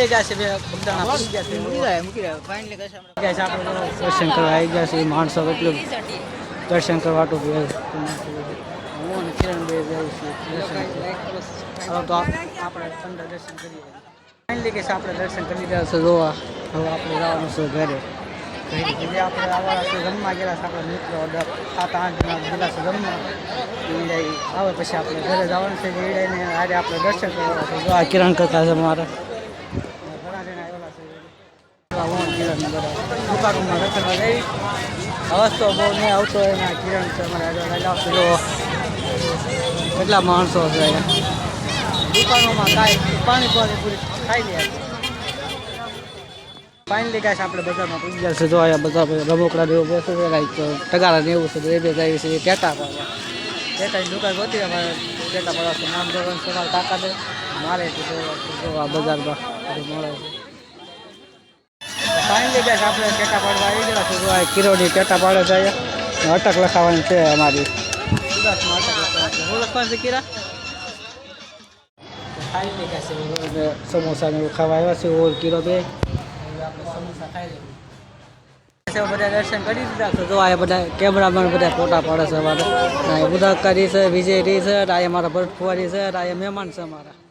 finally ગયા છે બગદાણા પહોંચી ગયા છે મૂકી રહ્યા ફાઇનલી ગયા છે આપણે દર્શન કરવા આવી ગયા છે માણસો કેટલું દર્શન કરવા તો કિરણ બે જવું છે તો આપણે અંદર દર્શન કરીએ ફાઇનલી કે આપણે દર્શન કરી રહ્યા છે જોવા હવે આપણે જવાનું છે ઘરે આપણે આવવાના છે જમવા ગયેલા છે આપણા મિત્રો 7-8 જણા ગયેલા છે જમવા આવે પછી આપણે ઘરે જવાનું છે ઈડાઈને આજે આપણે દર્શન કરવાના છે જો આ કિરણ કરતા છે મારા ઘણા જણા આવેલા છે કિરણ બધા દુકાનોમાં દર્શનમાં જઈ અવાજ તો બહુ નહીં આવતો એના કિરણ છે અમારે આવશે જો કેટલા માણસો છે અહીંયા દુકાનોમાં પાણી પૂરી ખાઈ લે ફાઇનલી ગાઈસ આપણે બજારમાં પૂછી ગયા છે જો અહીંયા બધા રમકડા જેવું બેસે છે લાઈક ટગારા ને એવું છે એ બે જાય છે ટેટા પાડવા ટેટાની દુકાન ગોતી અમારે ટેટા પાડવા નામ જોવાનું સોનાલ કાકા દે મારે છે તો આ બજારમાં બધું મળે છે ફાઇનલી ગાઈસ આપણે ટેટા પાડવા આવી ગયા છે જો આ કિરોની ટેટા પાડે છે અહીંયા અટક લખાવવાની છે અમારી સુરતમાં અટક લખાવવાની છે હું લખવાનું છે કિરા ફાઇનલી ગાઈસ સમોસા ને એવું ખાવા આવ્યા છે ઓર કિલો બે બધા દર્શન કરી દીધા તો આ બધા કેમેરામેન બધા ફોટા પાડે છે અમારે બધા કરી છે વિજય રી છે આ અમારા ભરત ફુવારી છે આ મહેમાન છે અમારા